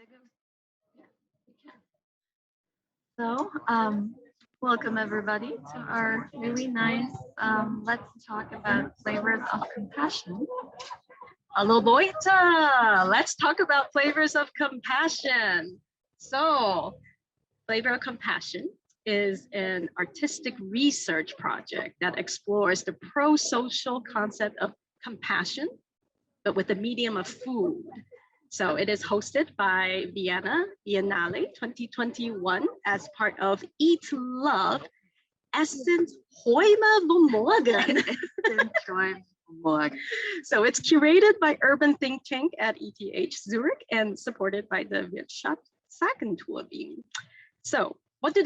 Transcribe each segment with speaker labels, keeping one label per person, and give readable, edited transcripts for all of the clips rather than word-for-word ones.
Speaker 1: I go? Yeah, you can. So, welcome everybody to our really nice Let's Talk About Flavors of Compassion. Hello, Boita! Let's talk about flavors of compassion. So, Flavor of Compassion is an artistic research project that explores the pro-social concept of compassion, but with the medium of food. So it is hosted by Vienna Biennale 2021 as part of Eat Love Essence Hoime Vermorgen. So it's curated by UrbanThinkTank at ETH Zurich and supported by the Wirtschaftsagentur Wien. So what do?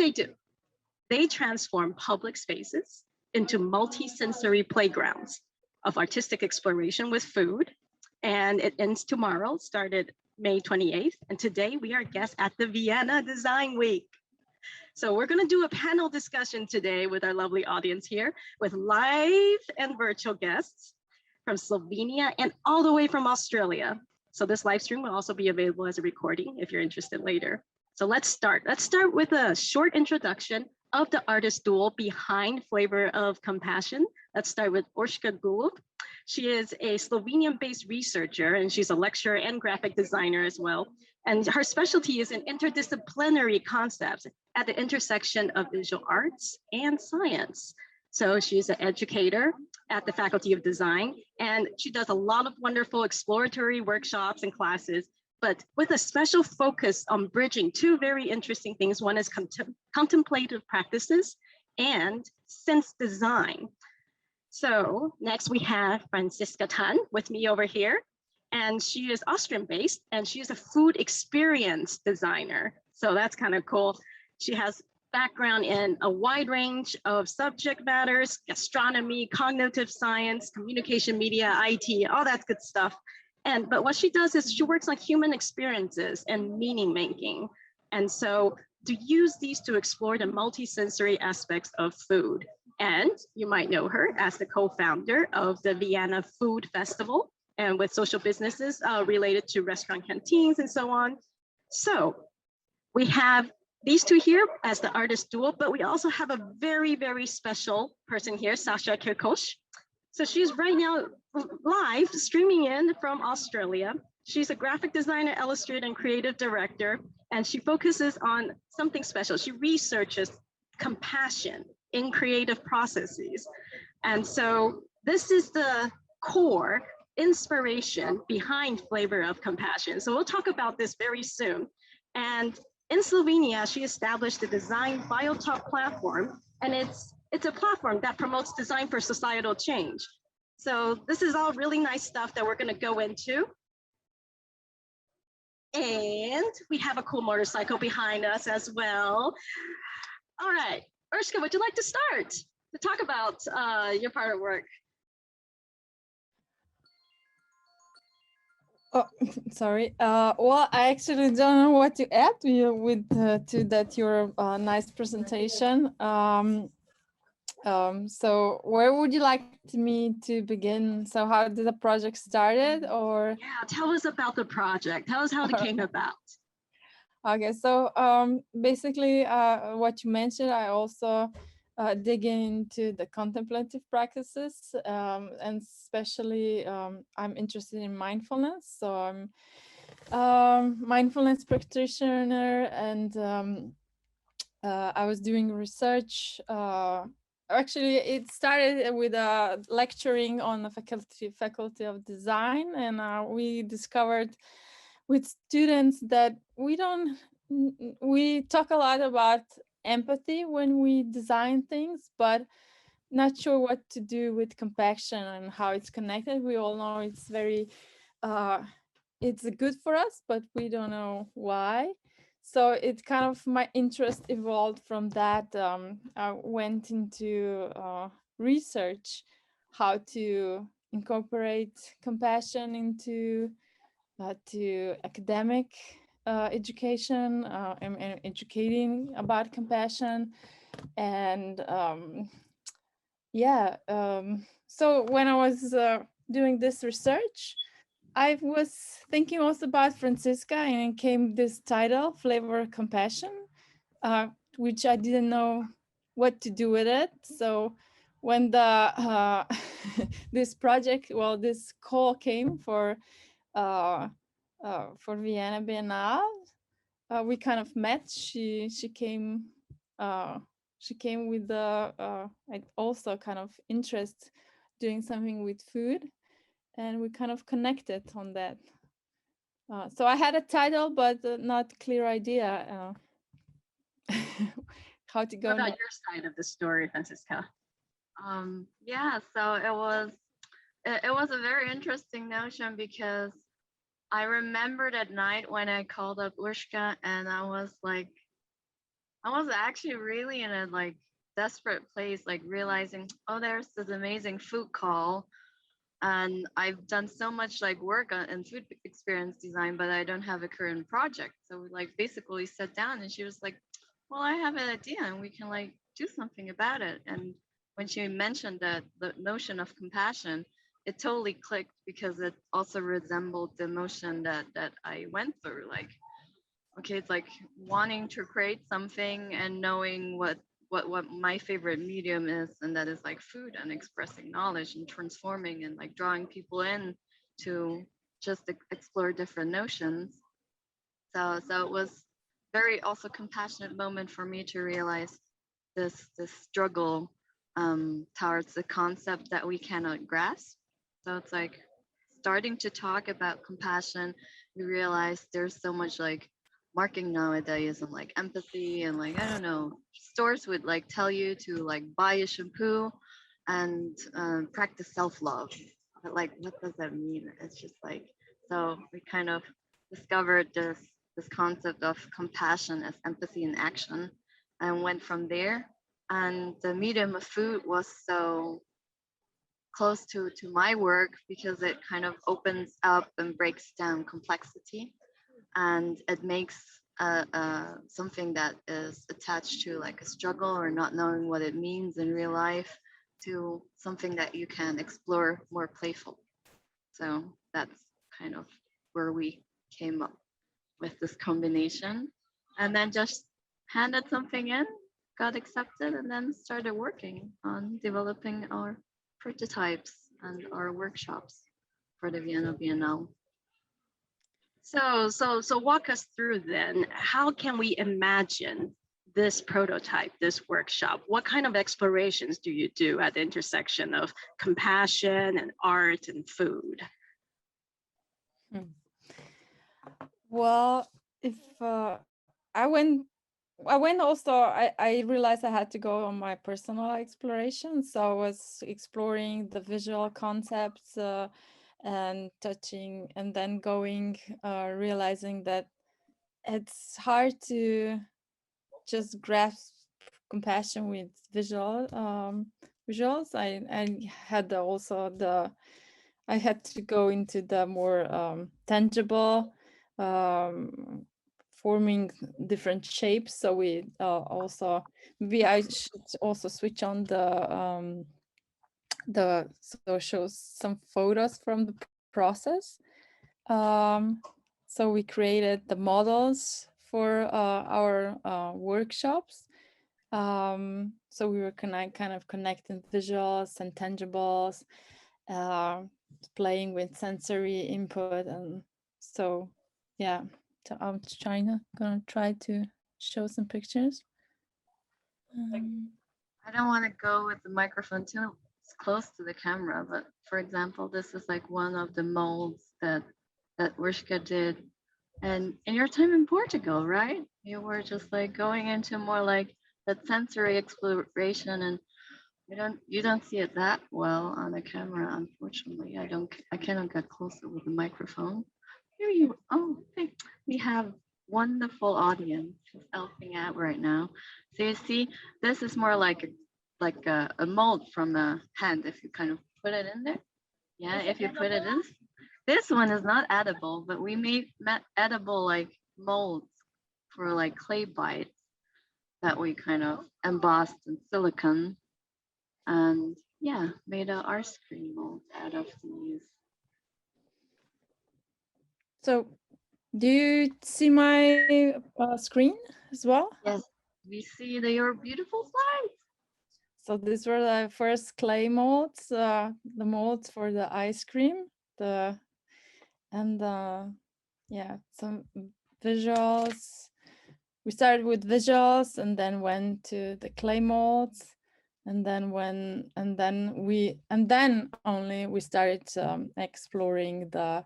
Speaker 1: They transform public spaces into multi-sensory playgrounds of artistic exploration with food. And it ends tomorrow, started May 28th. And today we are guests at the Vienna Design Week. So we're going to do a panel discussion today with our lovely audience here with live and virtual guests from Slovenia and all the way from Australia. So this live stream will also be available as a recording if you're interested later. So let's start. Let's start with a short introduction of the artist duo behind Flavor of Compassion. Let's start with Orshka Gould. She is a Slovenian-based researcher, and she's a lecturer and graphic designer as well. And her specialty is in interdisciplinary concepts at the intersection of visual arts and science. So she's an educator at the Faculty of Design, and she does a lot of wonderful exploratory workshops and classes, but with a special focus on bridging two very interesting things. One is contemplative practices and sense design. So next we have Fransisca Tan with me over here, and she is Austrian-based, and she is a food experience designer. So that's kind of cool. She has background in a wide range of subject matters: gastronomy, cognitive science, communication, media, IT, all that good stuff. But what she does is she works on human experiences and meaning making. And so to use these to explore the multisensory aspects of food. And you might know her as the co-founder of the Vienna Food Festival and with social businesses related to restaurant canteens and so on. So we have these two here as the artist duo, but we also have a very, very special person here, Sasa Kerkos. So she's right now live streaming in from Australia. She's a graphic designer, illustrator, and creative director, and she focuses on something special. She researches compassion in creative processes. And so this is the core inspiration behind Flavor of Compassion. So we'll talk about this very soon. And in Slovenia, she established the Design Biotalk platform, and it's a platform that promotes design for societal change. So this is all really nice stuff that we're going to go into. And we have a cool motorcycle behind us as well. All right, Urska, would you like to start to talk about your part of work?
Speaker 2: Oh, sorry. Well, I actually don't know what to add to you to that your nice presentation. So where would you like me to begin? So how did the project started, or?
Speaker 1: Yeah, tell us about the project. Tell us how it came about.
Speaker 2: Okay, so basically what you mentioned, I also dig into the contemplative practices, and especially I'm interested in mindfulness. So I'm mindfulness practitioner, and I was doing research. Actually, it started with lecturing on the faculty of design, and we discovered with students that we talk a lot about empathy when we design things, but not sure what to do with compassion and how it's connected. We all know it's very it's good for us, but we don't know why. So it kind of, my interest evolved from that. I went into research how to incorporate compassion into to academic education and educating about compassion. And so when I was doing this research, I was thinking also about Francisca, and came this title, Flavor of Compassion, which I didn't know what to do with it. So when the this project, well, this call came for Vienna Biennale, we kind of met. She came. She came with the also kind of interest doing something with food, and we kind of connected on that. So I had a title, but not clear idea how to go
Speaker 1: What about
Speaker 2: next.
Speaker 1: your side of the story, Francisca?
Speaker 3: Yeah, so it was a very interesting notion because I remembered at night when I called up Urska and I was actually really in a like desperate place, like realizing, oh, there's this amazing food call. And I've done so much like work in food experience design, but I don't have a current project. So we like basically sat down and she was like, well, I have an idea and we can like do something about it. And when she mentioned that the notion of compassion, it totally clicked because it also resembled the emotion that I went through. Like, okay, it's like wanting to create something and knowing what my favorite medium is, and that is like food, and expressing knowledge and transforming and like drawing people in to just explore different notions. So it was very also compassionate moment for me to realize this struggle towards the concept that we cannot grasp. So it's like starting to talk about compassion, we realize there's so much like marketing nowadays and like empathy and like, I don't know, stores would like tell you to like buy a shampoo and practice self-love. But like, what does that mean? It's just like, so we kind of discovered this concept of compassion as empathy in action and went from there. And the medium of food was so close to my work because it kind of opens up and breaks down complexity, and it makes something that is attached to like a struggle or not knowing what it means in real life to something that you can explore more playful. So that's kind of where we came up with this combination, and then just handed something in, got accepted, and then started working on developing our prototypes and our workshops for the Vienna Biennale.
Speaker 1: So walk us through then. How can we imagine this prototype, this workshop? What kind of explorations do you do at the intersection of compassion and art and food?
Speaker 2: Well, if I went also, I realized I had to go on my personal exploration. So I was exploring the visual concepts and touching, and then going, realizing that it's hard to just grasp compassion with visuals. I had I had to go into the more tangible, forming different shapes. So we also, maybe I should also switch on so shows some photos from the process. So we created the models for our workshops. So we were kind of connecting visuals and tangibles, playing with sensory input, and so yeah. So I'm gonna try to show some pictures.
Speaker 3: I don't want to go with the microphone too close to the camera, but for example, this is like one of the molds that Orshka did. And in your time in Portugal, right? You were just like going into more like that sensory exploration, and you don't see it that well on the camera, unfortunately. I cannot get closer with the microphone. Here you, oh, hey, we have wonderful audience who's helping out right now. So you see, this is more like a mold from a hand. If you kind of put it in there, yeah. If you put it in, this one is not edible, but we made edible like molds for like clay bites that we kind of embossed in silicone, and yeah, made a art screen mold out of these.
Speaker 2: So do you see my screen as well?
Speaker 3: Yes, we see your beautiful slides.
Speaker 2: So these were the first clay molds, the molds for the ice cream, yeah, some visuals. We started with visuals and then went to the clay molds, and then only we started exploring the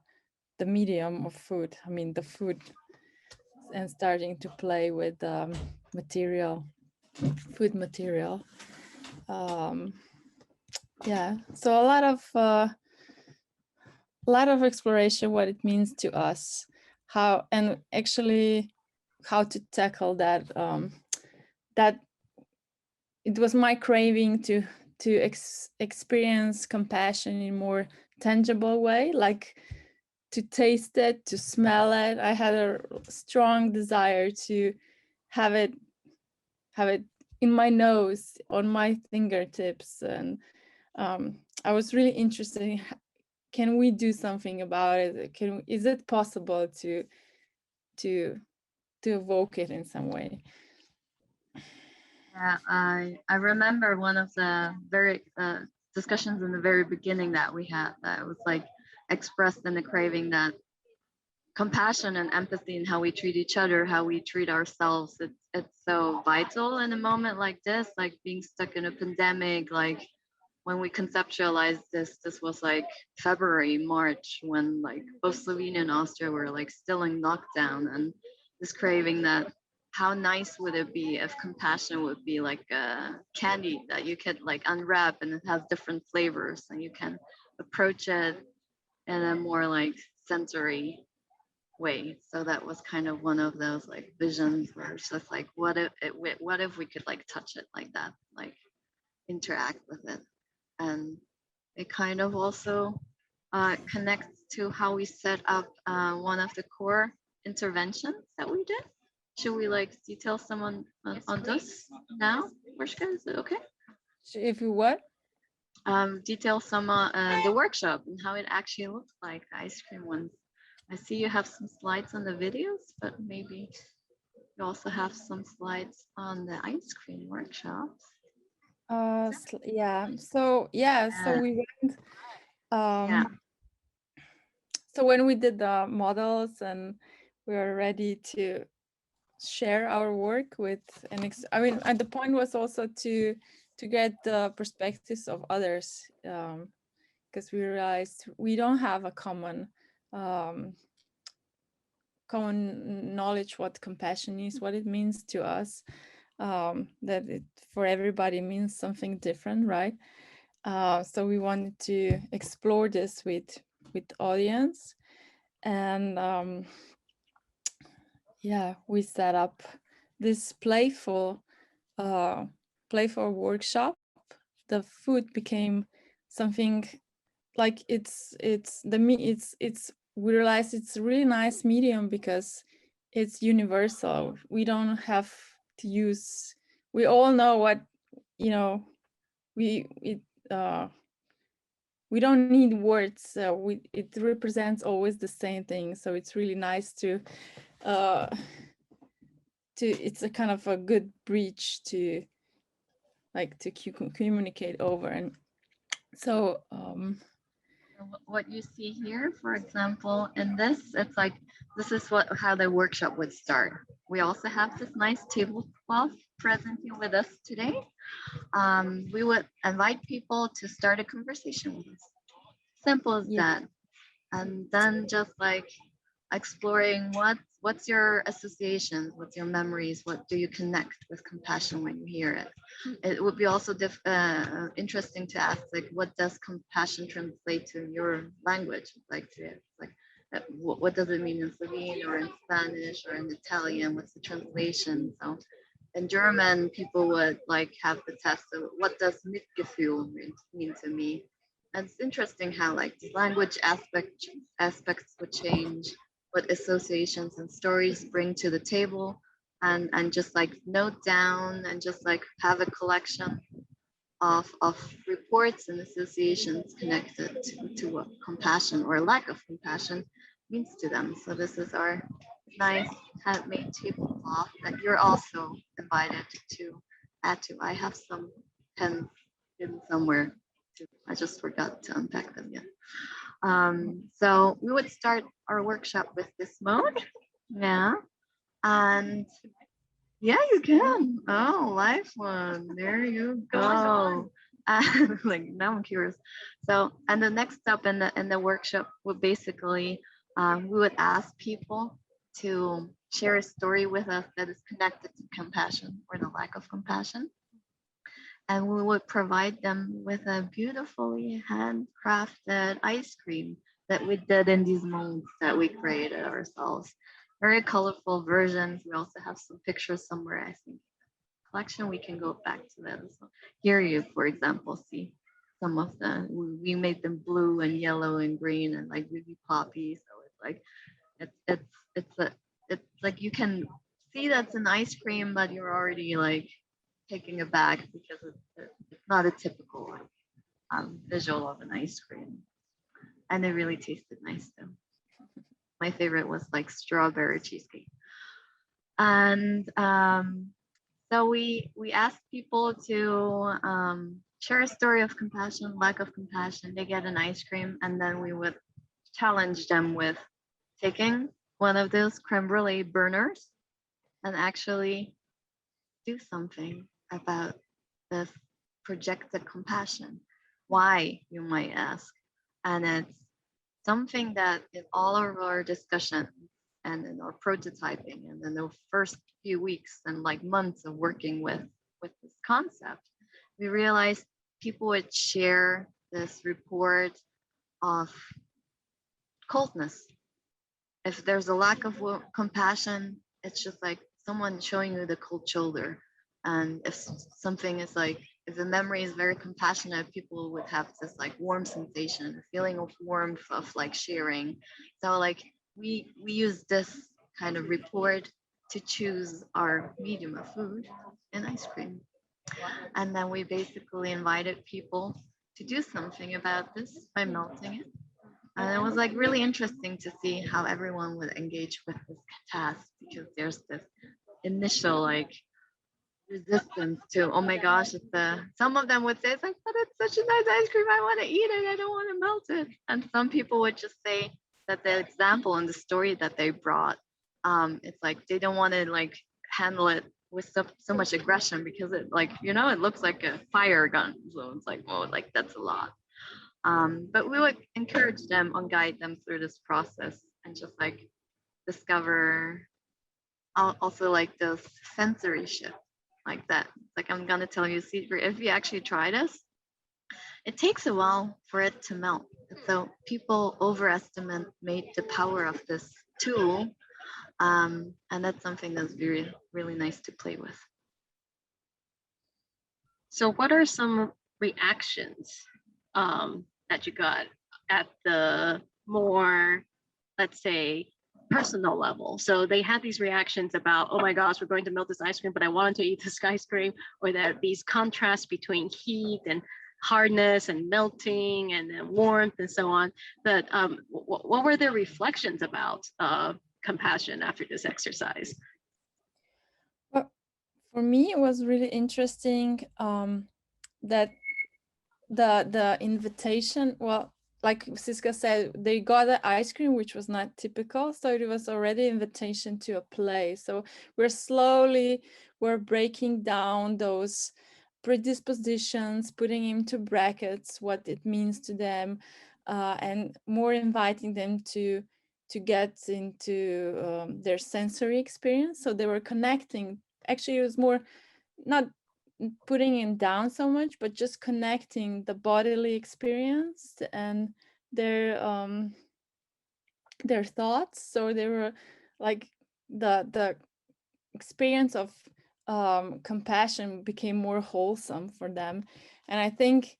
Speaker 2: medium of food. I mean the food, and starting to play with material, food material. Yeah, so a lot of exploration, what it means to us, how, and actually how to tackle that. That it was my craving to experience compassion in more tangible way, like to taste it, to smell it. I had a strong desire to have it in my nose, on my fingertips, and I was really interested in, can we do something about it? Is it possible to evoke it in some way?
Speaker 3: Yeah, I remember one of the very discussions in the very beginning that we had, that was like expressed in the craving that compassion and empathy and how we treat each other, how we treat ourselves, it's so vital in a moment like this, like being stuck in a pandemic. Like when we conceptualized this was like February, March, when like both Slovenia and Austria were like still in lockdown, and this craving that how nice would it be if compassion would be like a candy that you could like unwrap and it has different flavors and you can approach it in a more like sensory way. So that was kind of one of those like visions where it's just like, what if we could like touch it like that, like interact with it. And it kind of also connects to how we set up one of the core interventions that we did. Should we like detail someone on this now? Urska, is it okay?
Speaker 2: If you what?
Speaker 3: Detail some the workshop and how it actually looks like, the ice cream ones. I see you have some slides on the videos, but maybe you also have some slides on the ice cream workshops.
Speaker 2: Yeah. So we went.
Speaker 3: Yeah.
Speaker 2: So when we did the models and we were ready to share our work with, and the point was also to get the perspectives of others, because we realized we don't have a common knowledge what compassion is, what it means to us, that it for everybody means something different, right? So we wanted to explore this with audience, and yeah, we set up this playful workshop. The food became something like we realized it's a really nice medium because it's universal. We don't have to use, we all know what, we don't need words. It represents always the same thing. So it's really nice to it's a kind of a good bridge to communicate over. And so
Speaker 3: what you see here, for example, in this, it's like, this is how the workshop would start. We also have this nice tablecloth present here with us today. We would invite people to start a conversation with us. Simple as that. And then just like exploring what's your associations, what's your memories, what do you connect with compassion when you hear it. It would be also interesting to ask, like, what does compassion translate to in your language? What does it mean in Slovene or in Spanish or in Italian? What's the translation? So in German, people would like have the test of what does Mitgefühl mean to me. And it's interesting how like the language aspects would change, what associations and stories bring to the table, and just like note down and just like have a collection of reports and associations connected to what compassion or lack of compassion means to them. So this is our nice handmade tablecloth that you're also invited to add to. I have some pens hidden somewhere too. I just forgot to unpack them yet. So we would start our workshop with this mode. Yeah. And yeah, you can. Oh, live one. There you go. Like now I'm curious. So, and the next step in the workshop would basically, we would ask people to share a story with us that is connected to compassion or the lack of compassion, and we would provide them with a beautifully handcrafted ice cream that we did in these molds that we created ourselves. Very colorful versions. We also have some pictures somewhere, I think. Collection, we can go back to that as well. Here you, for example, see some of the, we made them blue and yellow and green and like really poppy. So it's like, it's like you can see that's an ice cream, but you're already like taking it back because it's not a typical visual of an ice cream. And it really tasted nice too. My favorite was like strawberry cheesecake. And so we asked people to share a story of compassion, lack of compassion. They get an ice cream, and then we would challenge them with taking one of those creme brulee burners and actually do something about this projected compassion. Why, you might ask? And it's something that in all of our discussions and in our prototyping and in the first few weeks and like months of working with this concept, we realized people would share this report of coldness. If there's a lack of compassion, it's just like someone showing you the cold shoulder. And if something is like, if the memory is very compassionate, people would have this like warm sensation, a feeling of warmth, of like sharing. So like we use this kind of report to choose our medium of food and ice cream. And then we basically invited people to do something about this by melting it. And it was like really interesting to see how everyone would engage with this task, because there's this initial like resistance to, oh my gosh, some of them would say it's like, but it's such a nice ice cream, I want to eat it, I don't want to melt it. And some people would just say that the example and the story that they brought, it's like they don't want to like handle it with so much aggression, because it like, you know, it looks like a fire gun. So it's like, oh, like that's a lot. But we would encourage them and guide them through this process and just like discover also like the sensory shift like that. Like, I'm gonna tell you a secret. If you actually try this, it takes a while for it to melt. So people overestimate the power of this tool. And that's something that's very, really nice to play with.
Speaker 1: So what are some reactions that you got at the more, let's say, personal level? So they had these reactions about, oh my gosh, we're going to melt this ice cream, but I wanted to eat this ice cream, or that these contrasts between heat and hardness and melting and then warmth and so on. But what were their reflections about compassion after this exercise?
Speaker 2: Well, for me, it was really interesting that the invitation, well, like Siska said, they got the ice cream, which was not typical. So it was already invitation to a play. So we're breaking down those predispositions, putting into brackets what it means to them, and more inviting them to get into their sensory experience. So they were connecting. Actually, it was more not putting it down so much, but just connecting the bodily experience and their thoughts. So they were like the experience of compassion became more wholesome for them. And I think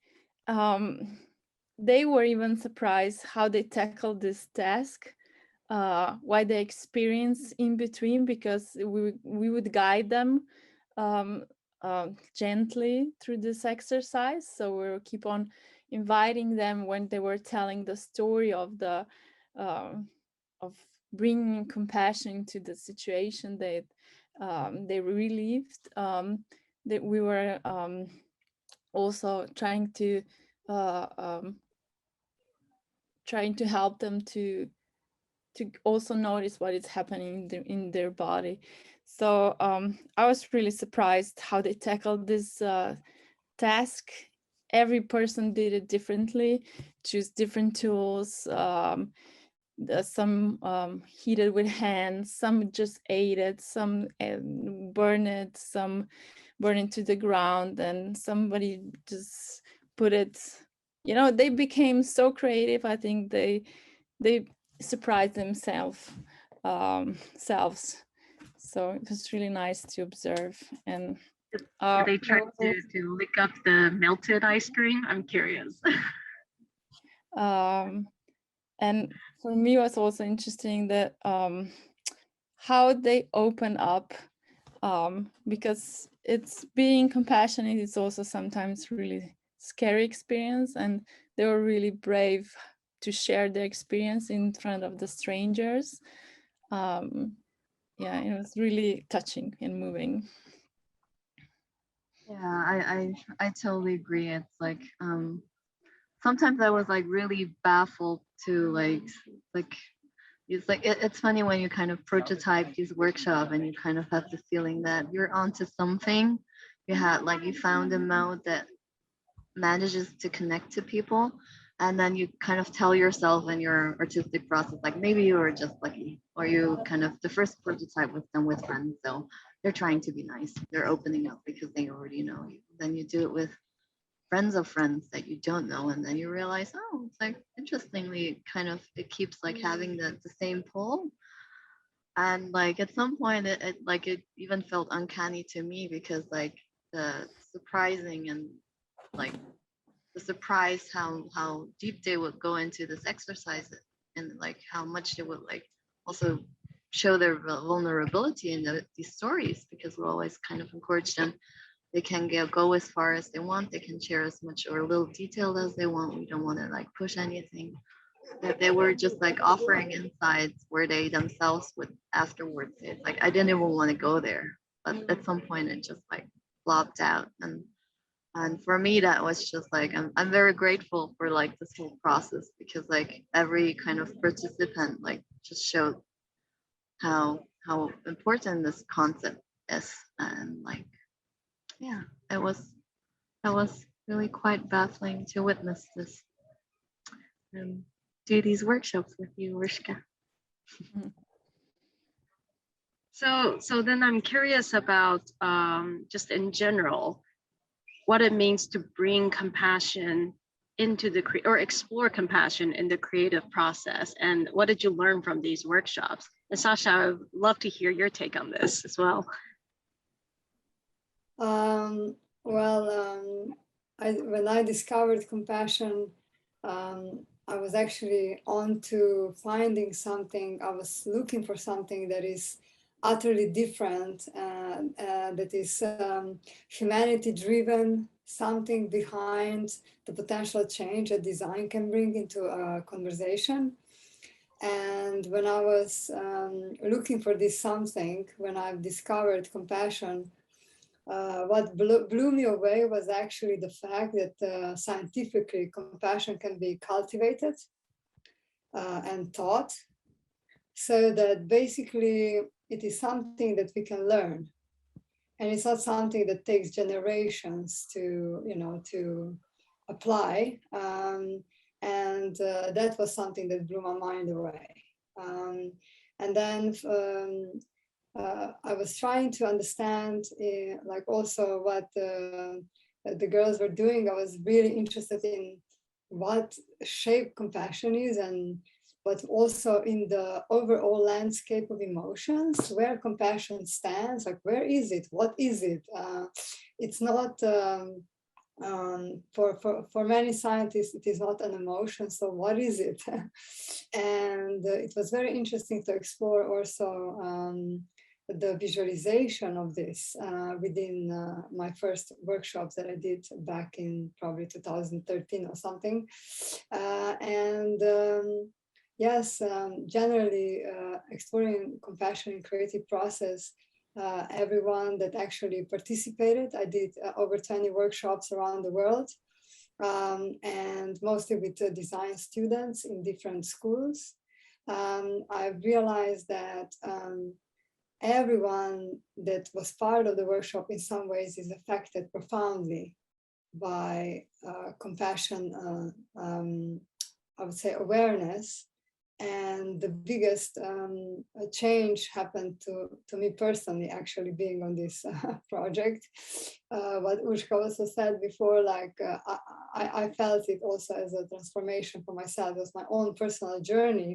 Speaker 2: they were even surprised how they tackled this task, why they experience in between, because we would guide them gently through this exercise. So we'll keep on inviting them when they were telling the story of bringing compassion to the situation that they relieved. That we were also trying to help them to also notice what is happening in their body. So I was really surprised how they tackled this task. Every person did it differently, choose different tools. Some heated with hands, some just ate it, some burn it, some burn it to the ground, and somebody just put it, you know, they became so creative. I think they surprised themselves. So it was really nice to observe. And
Speaker 1: Did they try to lick up the melted ice cream? I'm curious.
Speaker 2: And for me, it was also interesting that how they open up, because it's being compassionate is also sometimes really scary experience, and they were really brave to share their experience in front of the strangers. Yeah, it was really touching and moving.
Speaker 3: Yeah, I totally agree. It's like sometimes I was like really baffled to like it's like it's funny when you kind of prototype these workshop and you kind of have the feeling that you're onto something. You found a mode that manages to connect to people, and then you kind of tell yourself in your artistic process like maybe you were just lucky, or you kind of the first prototype was done with friends, so they're trying to be nice, they're opening up because they already know you. Then you do it with friends of friends that you don't know, and then you realize, oh, it's like interestingly kind of it keeps like having the same pull. And like at some point it even felt uncanny to me, because like the surprising and like the surprise how deep they would go into this exercise, and like how much they would like also show their vulnerability in these stories, because we always kind of encourage them. They can go as far as they want, they can share as much or a little detail as they want. We don't want to like push anything. That they were just like offering insights where they themselves would afterwards say, it's like I didn't even want to go there, but at some point it just like flopped out. And for me that was just like I'm very grateful for like this whole process, because like every kind of participant like just showed how important this concept is. And like yeah, that was really quite baffling to witness this and do these workshops with you, Urska.
Speaker 1: So then I'm curious about just in general, what it means to bring compassion into the or explore compassion in the creative process, and what did you learn from these workshops? And Sasha, I would love to hear your take on this as well.
Speaker 4: When I discovered compassion, I was actually on to finding something. I was looking for something that is utterly different, that is humanity-driven, something behind the potential change that design can bring into a conversation. And when I was looking for this something, when I've discovered compassion, what blew me away was actually the fact that scientifically compassion can be cultivated and taught, so that basically it is something that we can learn, and it's not something that takes generations to apply. And that was something that blew my mind away. And then I was trying to understand like also what the girls were doing. I was really interested in what shape compassion is, but also in the overall landscape of emotions, where compassion stands, like where is it, what is it? It's not, for many scientists, it is not an emotion, so what is it? And it was very interesting to explore also the visualization of this within my first workshops that I did back in probably 2013 or something. yes, generally exploring compassion in creative process, everyone that actually participated, I did over 20 workshops around the world, and mostly with design students in different schools. I realized that everyone that was part of the workshop in some ways is affected profoundly by compassion, I would say awareness. And the biggest change happened to me personally, actually being on this project. What Urska also said before, like I felt it also as a transformation for myself. It was my own personal journey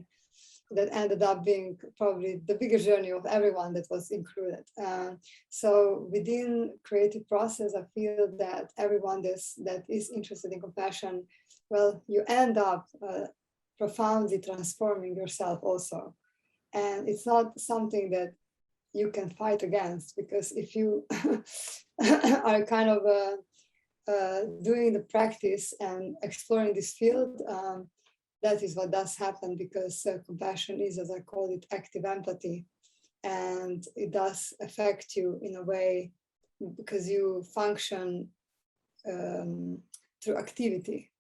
Speaker 4: that ended up being probably the biggest journey of everyone that was included. So within creative process, I feel that everyone that is interested in compassion, well, you end up profoundly transforming yourself also. And it's not something that you can fight against, because if you are kind of doing the practice and exploring this field, that is what does happen, because compassion is, as I call it, active empathy. And it does affect you in a way because you function through activity.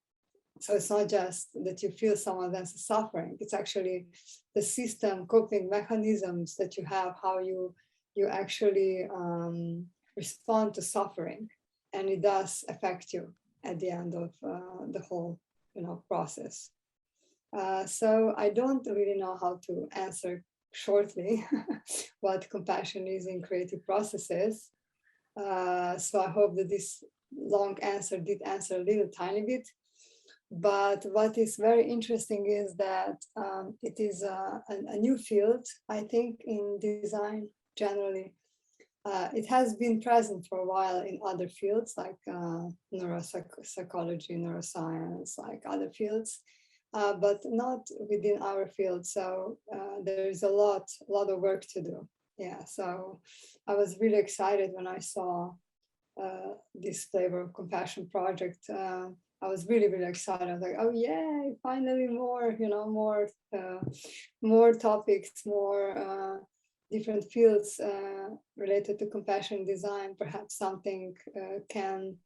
Speaker 4: So it's not just that you feel someone else's suffering, it's actually the system, coping mechanisms that you have, how you actually respond to suffering. And it does affect you at the end of the whole process. So I don't really know how to answer shortly what compassion is in creative processes. So I hope that this long answer did answer a little tiny bit. But what is very interesting is that it is a new field, I think, in design generally. It has been present for a while in other fields like neuropsychology, neuroscience, like other fields, but not within our field. So there is a lot of work to do. Yeah, so I was really excited when I saw this Flavour of Compassion project. I was really, really excited. I was like, oh yay, finally more, more topics, more different fields related to compassion design. Perhaps something can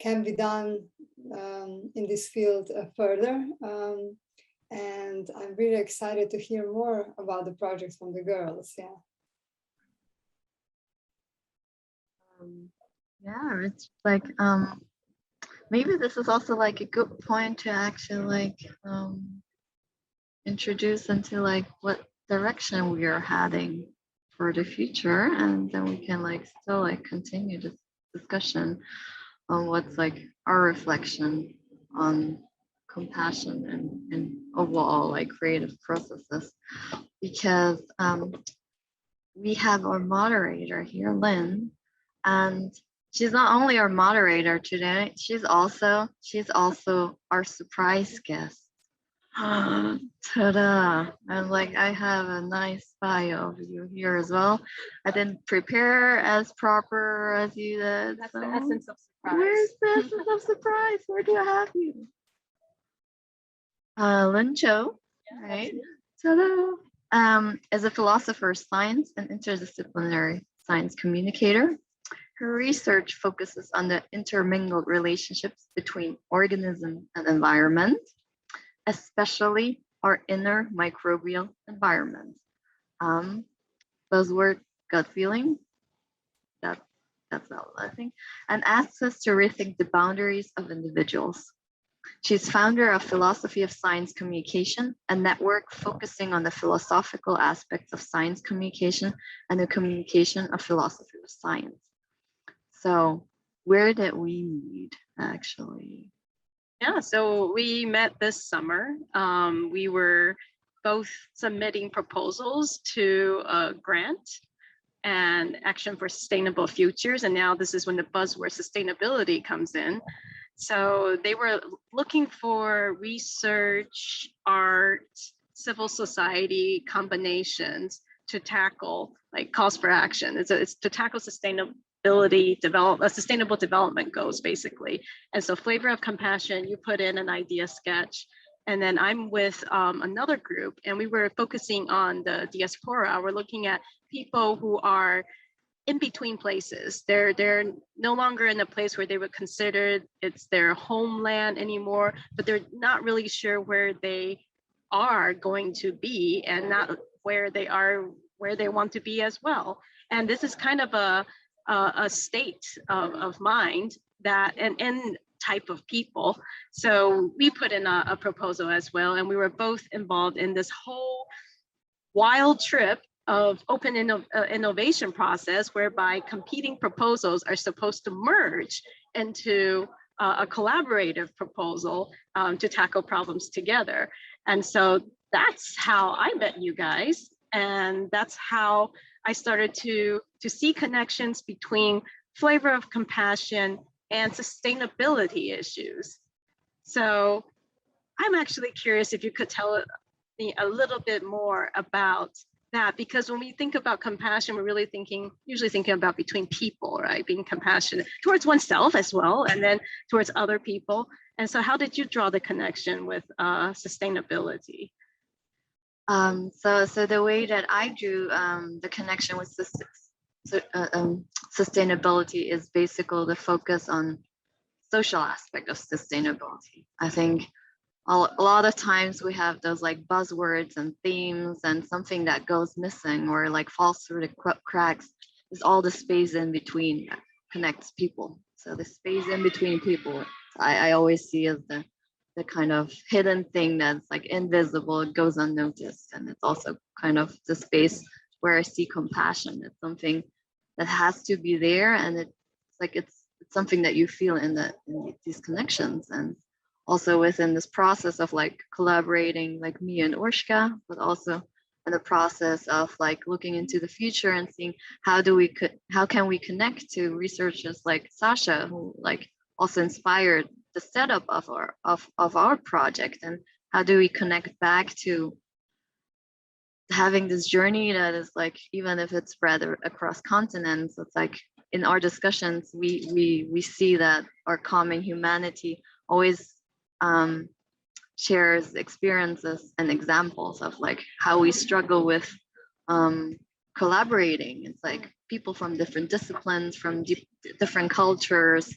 Speaker 4: be done in this field further. And I'm really excited to hear more about the projects from the girls. Yeah.
Speaker 3: Yeah, it's like maybe this is also like a good point to actually like introduce into like what direction we are heading for the future, and then we can like still like continue this discussion on what's like our reflection on compassion and overall like creative processes, because we have our moderator here, Lynn, and she's not only our moderator today, she's also our surprise guest. Ta-da! And like I have a nice bio of you here as well. I didn't prepare as proper as you did.
Speaker 1: That's
Speaker 3: so
Speaker 1: the essence of surprise.
Speaker 3: where's the essence of surprise? Where do I have you? Lynn Chiu, right? Ta-da! As a philosopher of science and interdisciplinary science communicator, her research focuses on the intermingled relationships between organism and environment, especially our inner microbial environment. Buzzword gut feeling, that's valid, I think, and asks us to rethink the boundaries of individuals. She's founder of Philosophy of Science Communication, a network focusing on the philosophical aspects of science communication and the communication of philosophy of science. So where did we meet, actually?
Speaker 1: Yeah, so we met this summer. We were both submitting proposals to a grant and Action for Sustainable Futures. And now this is when the buzzword sustainability comes in. So they were looking for research, art, civil society combinations to tackle like calls for action. It's to tackle sustainable development goals, basically. And so Flavour of Compassion, you put in an idea sketch And then I'm with another group, and we were focusing on the diaspora. We're looking at people who are in between places. They're no longer in a place where they would consider it's their homeland anymore, but they're not really sure where they are going to be, and not where they are, where they want to be as well. And this is kind of a state of mind that, and type of people. So we put in a proposal as well, and we were both involved in this whole wild trip of open innovation process, whereby competing proposals are supposed to merge into a collaborative proposal to tackle problems together. And so that's how I met you guys, and that's how I started to see connections between Flavour of Compassion and sustainability issues. So I'm actually curious if you could tell me a little bit more about that, because when we think about compassion, we're really usually thinking about between people, right? Being compassionate towards oneself as well, and then towards other people. And so how did you draw the connection with sustainability?
Speaker 3: So the way that I drew the connection with sustainability is basically the focus on social aspect of sustainability. I think a lot of times we have those like buzzwords and themes, and something that goes missing or like falls through the cracks is all the space in between that connects people. So the space in between people, I always see as the kind of hidden thing that's like invisible, it goes unnoticed. And it's also kind of the space where I see compassion. It's something that has to be there, and it's like it's something that you feel in these connections. And also within this process of like collaborating, like me and Orshka, but also in the process of like looking into the future and seeing how can we connect to researchers like Sasha, who like also inspired the setup of our project, and how do we connect back to having this journey that is like, even if it's spread across continents, it's like in our discussions we see that our common humanity always shares experiences and examples of like how we struggle with collaborating. It's like people from different disciplines, from different cultures,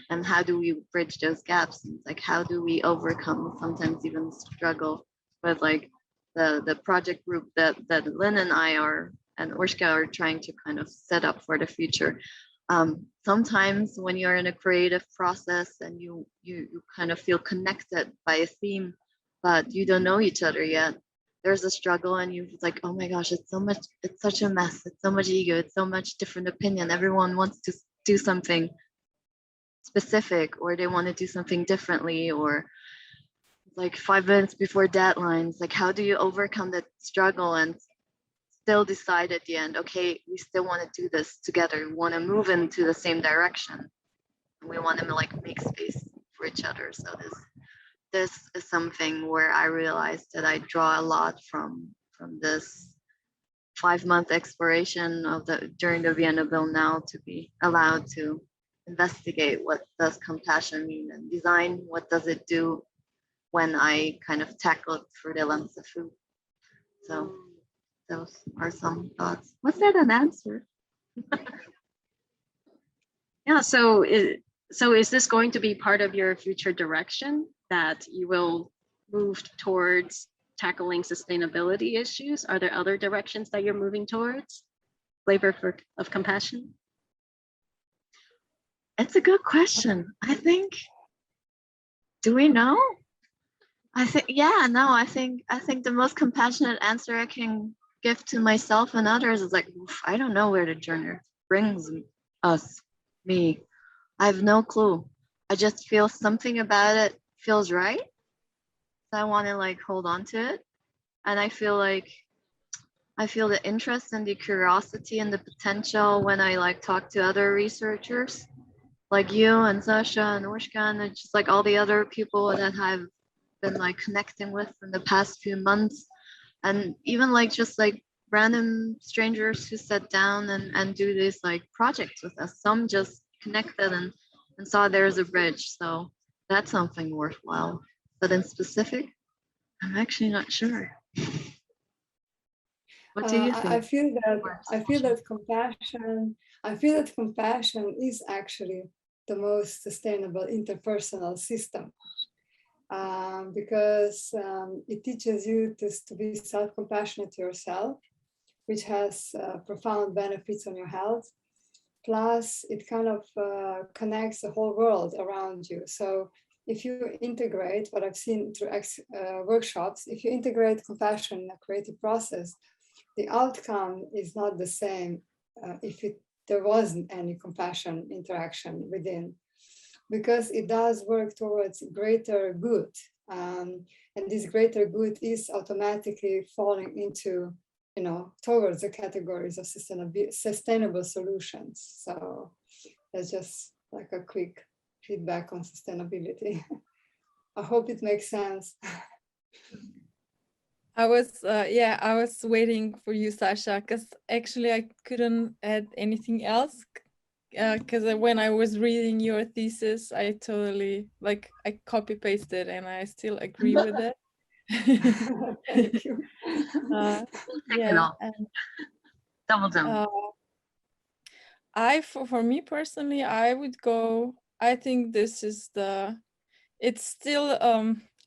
Speaker 3: and how do we bridge those gaps? And it's like, how do we overcome sometimes even struggle with like the project group that Lynn and I and Orshka are trying to kind of set up for the future. Sometimes when you're in a creative process and you kind of feel connected by a theme, but you don't know each other yet, there's a struggle, and you're like, oh my gosh, it's such a mess, it's so much ego, it's so much different opinion, everyone wants to do something specific, or they want to do something differently, or like 5 minutes before deadlines. Like, how do you overcome that struggle and still decide at the end, okay, we still want to do this together, we want to move into the same direction, and we want to like make space for each other. So this is something where I realized that I draw a lot from this 5-month exploration during the Vienna Biennale, to be allowed to investigate what does compassion mean in design, what does it do when I kind of tackle it through the lens of food. So those are some thoughts. Was that an answer?
Speaker 1: Yeah, so is this going to be part of your future direction, that you will move towards tackling sustainability issues? Are there other directions that you're moving towards? Flavour of Compassion?
Speaker 3: It's a good question. I think, do we know? I think, yeah, no, I think the most compassionate answer I can give to myself and others is like, I don't know where the journey brings me. I have no clue. I just feel something about it feels right. So I want to like hold on to it. And I feel the interest and the curiosity and the potential when I like talk to other researchers like you and Sasha and Orshka, and just like all the other people that I've been like connecting with in the past few months. And even like just like random strangers who sat down and do these like projects with us. Some just connected and saw there's a bridge. So that's something worthwhile. But in specific, I'm actually not sure. What do you think?
Speaker 4: I feel that compassion is actually the most sustainable interpersonal system, because it teaches you to be self-compassionate to yourself, which has profound benefits on your health. Plus, it kind of connects the whole world around you. So if you integrate what I've seen through workshops, if you integrate compassion in a creative process, the outcome is not the same if there wasn't any compassion interaction within, because it does work towards greater good. And this greater good is automatically falling into, towards the categories of sustainable solutions. So that's just like a quick feedback on sustainability. I hope it makes sense.
Speaker 2: I was waiting for you, Sasha, because actually I couldn't add anything else. Because when I was reading your thesis, I totally I copy pasted and I still agree with it.
Speaker 4: Thank you.
Speaker 2: Yeah,
Speaker 3: and double down.
Speaker 2: For me personally, I would go. I think this is it's still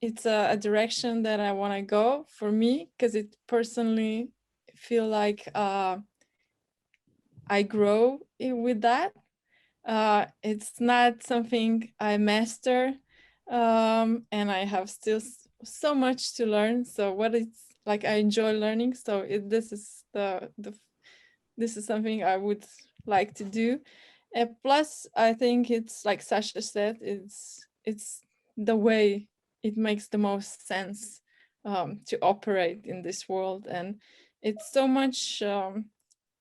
Speaker 2: it's a direction that I want to go for me, because it personally feel like I grow with that. It's not something I master, and I have still so much to learn. So what it's like, I enjoy learning. So this is this is something I would like to do. Plus, I think it's like Sasha said, it's the way it makes the most sense to operate in this world, and it's so much.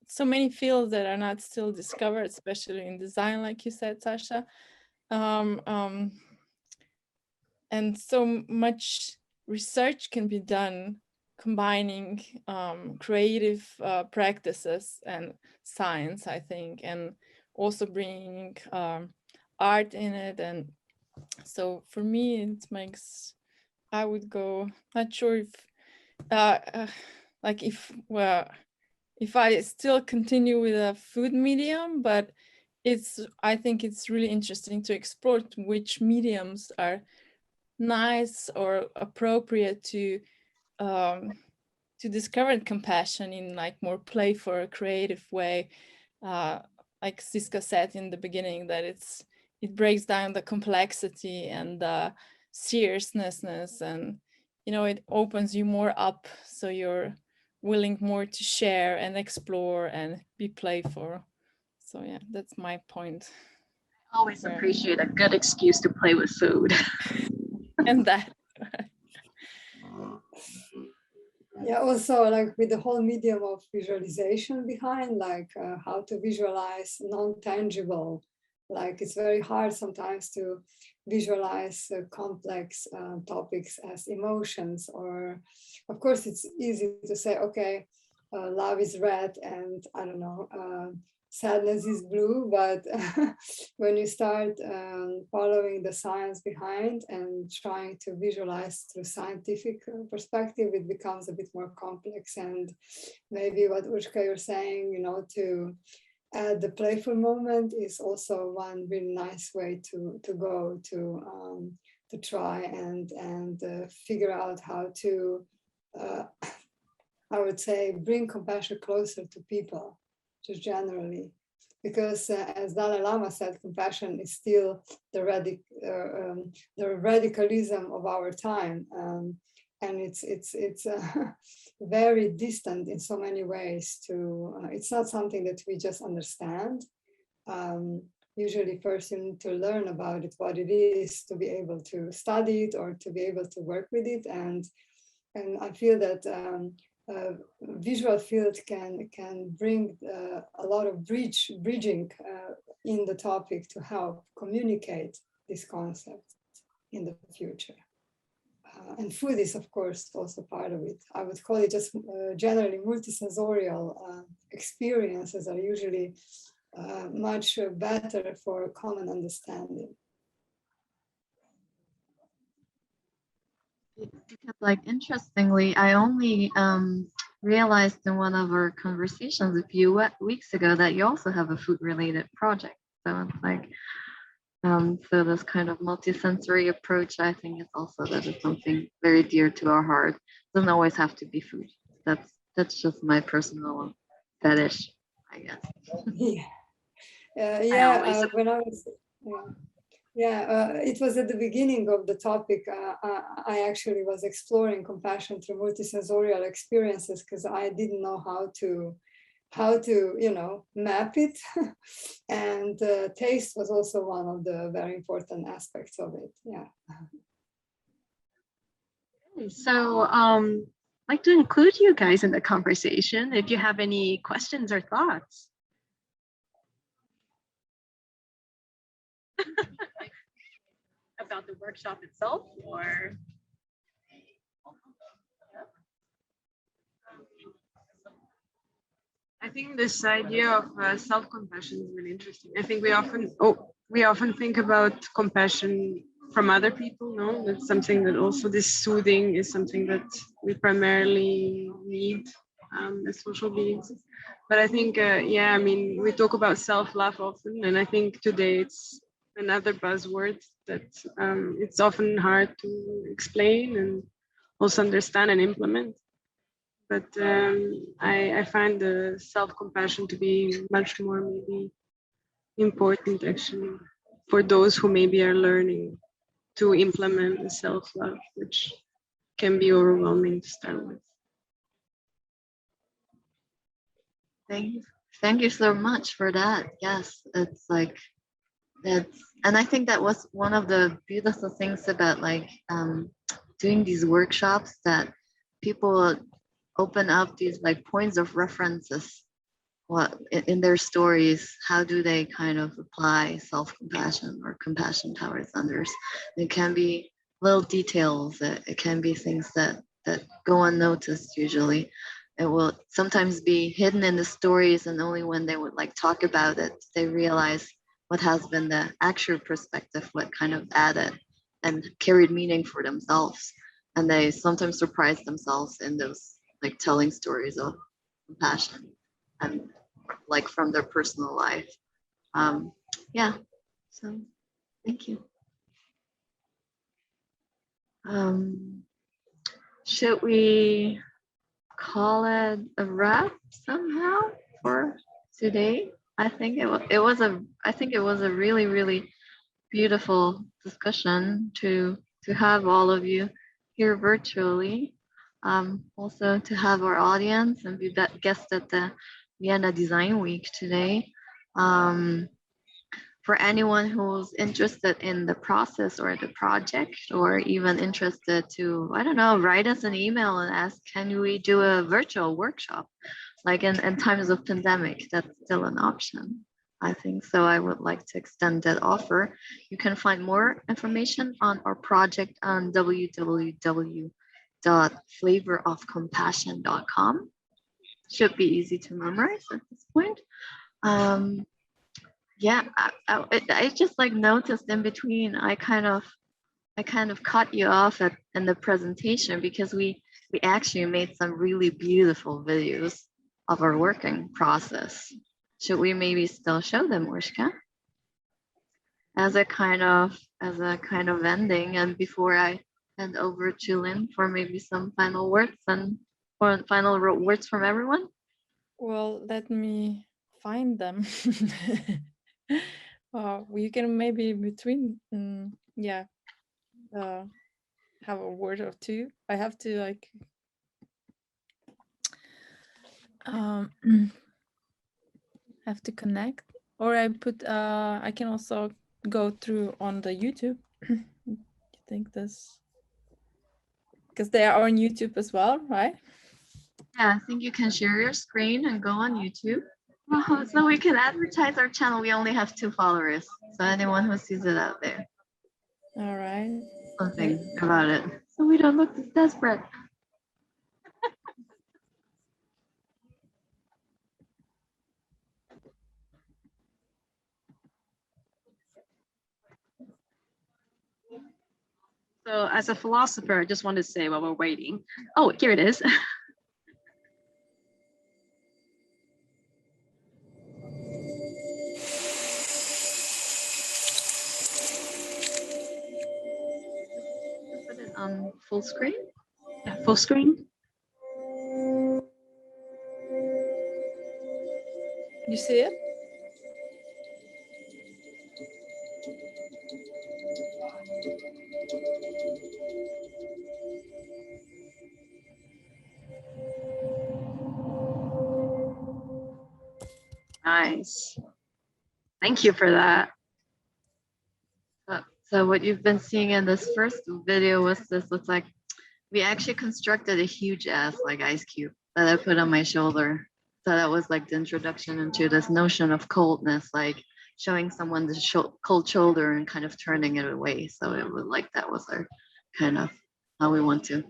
Speaker 2: So many fields that are not still discovered, especially in design, like you said, Sasha. And so much research can be done combining creative practices and science, I think, and also bringing art in it. And so for me, it makes, I would go, not sure if, if I still continue with a food medium, but I think it's really interesting to explore which mediums are nice or appropriate to discover compassion in like more playful, creative way. Like Siska said in the beginning, that it breaks down the complexity and the seriousness, and it opens you more up, so you're willing more to share and explore and be playful. So yeah, that's my point.
Speaker 1: I always appreciate a good excuse to play with food.
Speaker 2: And that.
Speaker 4: Yeah, also like with the whole medium of visualization behind, like how to visualize non-tangible. Like it's very hard sometimes to visualize complex topics as emotions, or of course it's easy to say, okay, love is red and I don't know, sadness is blue, but when you start following the science behind and trying to visualize through scientific perspective, it becomes a bit more complex. And maybe what Urska, you're saying, to add the playful moment is also one really nice way to go to try and figure out how to, I would say, bring compassion closer to people, just generally, because as Dalai Lama said, compassion is still the radicalism of our time, and it's very distant in so many ways. It's not something that we just understand. Usually, first you need to learn about it, what it is, to be able to study it or to be able to work with it, and I feel that. Visual field can bring a lot of bridging in the topic to help communicate this concept in the future. And food is, of course, also part of it. I would call it just generally multisensorial experiences are usually much better for common understanding.
Speaker 3: Because, like, interestingly, I only realized in one of our conversations a few weeks ago that you also have a food-related project. So it's like, so this kind of multisensory approach, I think, is also that is something very dear to our heart. Doesn't always have to be food. That's just my personal fetish, I guess.
Speaker 4: Yeah.
Speaker 1: I always
Speaker 4: When I was, it was at the beginning of the topic. I actually was exploring compassion through multisensorial experiences because I didn't know how to map it. And taste was also one of the very important aspects of it. Yeah.
Speaker 1: So I'd like to include you guys in the conversation if you have any questions or thoughts. About the workshop itself, or
Speaker 5: I think this idea of self-compassion is really interesting. I think we often think about compassion from other people. No, that's something that also this soothing is something that we primarily need as social beings. But I think, yeah, I mean, we talk about self-love often, and I think today it's another buzzword that it's often hard to explain and also understand and implement. But I find the self-compassion to be much more maybe important actually for those who maybe are learning to implement the self-love, which can be overwhelming to start with.
Speaker 3: Thank you so much for that. Yes, it's like that's, and I think that was one of the beautiful things about like doing these workshops, that people open up these like points of references. What in their stories, how do they kind of apply self-compassion or compassion towards others? It can be little details. It can be things that go unnoticed usually. It will sometimes be hidden in the stories, and only when they would like talk about it, they realize what has been the actual perspective, what kind of added and carried meaning for themselves. And they sometimes surprise themselves in those like telling stories of compassion and like from their personal life. Um, yeah, so thank you. Should we call it a wrap somehow for today? I think it was a really beautiful discussion to have all of you here virtually. Also to have our audience and be guests at the Vienna Design Week today. For anyone who's interested in the process or the project, or even interested to, I don't know, write us an email and ask, can we do a virtual workshop? Like in times of pandemic, that's still an option, I think. So I would like to extend that offer. You can find more information on our project on www.flavorofcompassion.com. Should be easy to memorize at this point. Yeah, I just like noticed in between, I kind of cut you off in the presentation because we actually made some really beautiful videos of our working process. Should we maybe still show them, Orshka? As a kind of ending, and before I hand over to Lynn for maybe some final words and for final words from everyone.
Speaker 2: Well, let me find them. We can maybe between, have a word or two. I have to like, have to connect, or I can also go through on the YouTube. You think this, because they are on YouTube as well, right?
Speaker 3: Yeah, I think you can share your screen and go on YouTube. So we can advertise our channel. We only have 2 followers, so anyone who sees it out there,
Speaker 2: All right.
Speaker 3: something about it, so we don't look desperate.
Speaker 1: So as a philosopher, I just want to say while we're waiting. Oh, here it is.
Speaker 3: Put it on full screen.
Speaker 1: Yeah, full screen.
Speaker 2: You see it?
Speaker 1: Nice. Thank you for that.
Speaker 3: So what you've been seeing in this first video was this looks like we actually constructed a huge ass like ice cube that I put on my shoulder. So that was like the introduction into this notion of coldness, like showing someone the cold shoulder and kind of turning it away. So it was like that was our kind of how we want to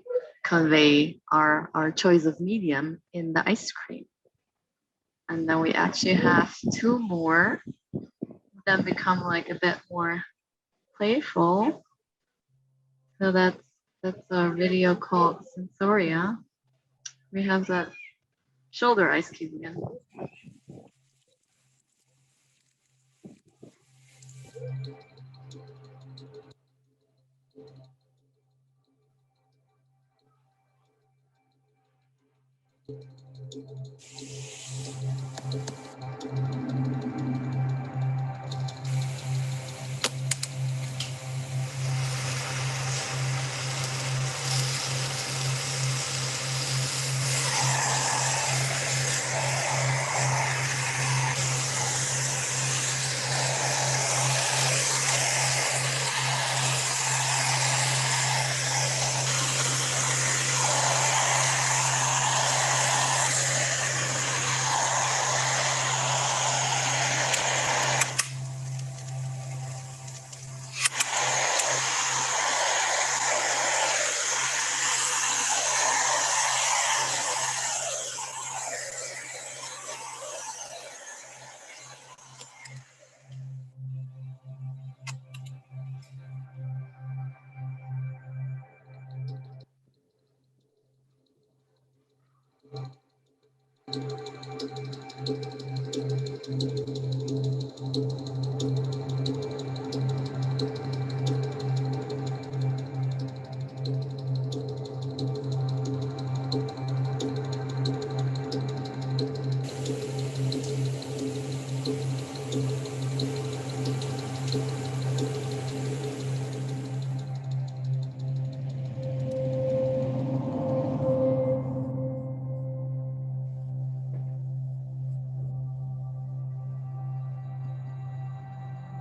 Speaker 3: convey our choice of medium in the ice cream. And then we actually have two more that become like a bit more playful. So that's a video called Sensoria. We have that shoulder ice cube again.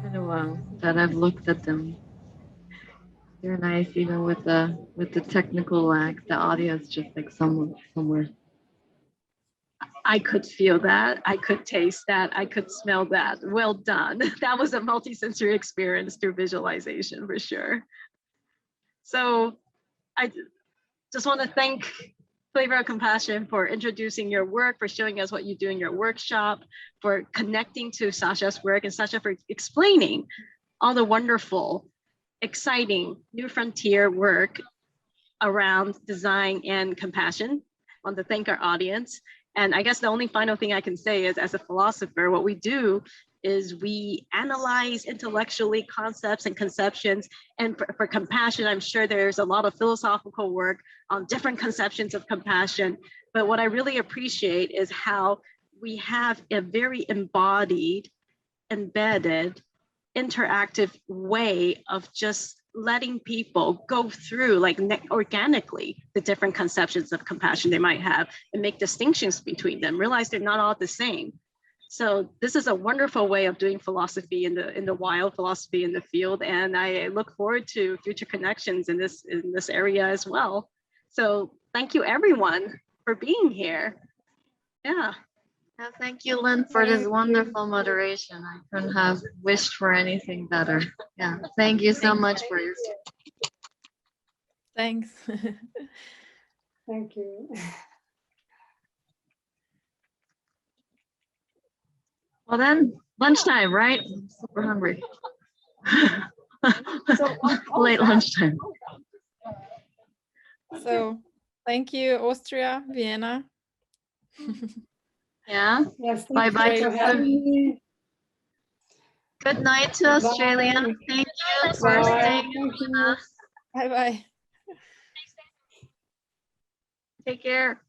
Speaker 3: Been a while that I've looked at them. They're nice, even with the technical lag. The audio is just like somewhere.
Speaker 1: I could feel that. I could taste that. I could smell that. Well done. That was a multisensory experience through visualization for sure. So I just want to thank Flavour of Compassion for introducing your work, for showing us what you do in your workshop, for connecting to Sasa's work, and Sasa for explaining all the wonderful, exciting new frontier work around design and compassion. I want to thank our audience. And I guess the only final thing I can say is, as a philosopher, what we do is we analyze intellectually concepts and conceptions. And for compassion, I'm sure there's a lot of philosophical work on different conceptions of compassion. But what I really appreciate is how we have a very embodied, embedded, interactive way of just letting people go through like organically the different conceptions of compassion they might have and make distinctions between them, realize they're not all the same. So this is a wonderful way of doing philosophy in the wild, philosophy in the field, and I look forward to future connections in this area as well. So thank you everyone for being here. Yeah.
Speaker 3: Yeah, thank you, Lynn, for this wonderful moderation. I couldn't have wished for anything better. Yeah, thank you so much for your.
Speaker 2: Thanks.
Speaker 4: Thank you.
Speaker 3: Well then, lunchtime, right? I'm super hungry. Late lunchtime.
Speaker 2: So thank you, Austria, Vienna.
Speaker 3: Yeah.
Speaker 4: Yes,
Speaker 3: Bye
Speaker 4: thank
Speaker 3: bye
Speaker 4: you
Speaker 3: to
Speaker 4: for having me.
Speaker 3: Good night to Australia.
Speaker 4: Bye.
Speaker 3: Thank you for
Speaker 4: Bye.
Speaker 3: staying
Speaker 4: Thank
Speaker 3: with
Speaker 4: you.
Speaker 3: us.
Speaker 2: Bye bye.
Speaker 3: Take care.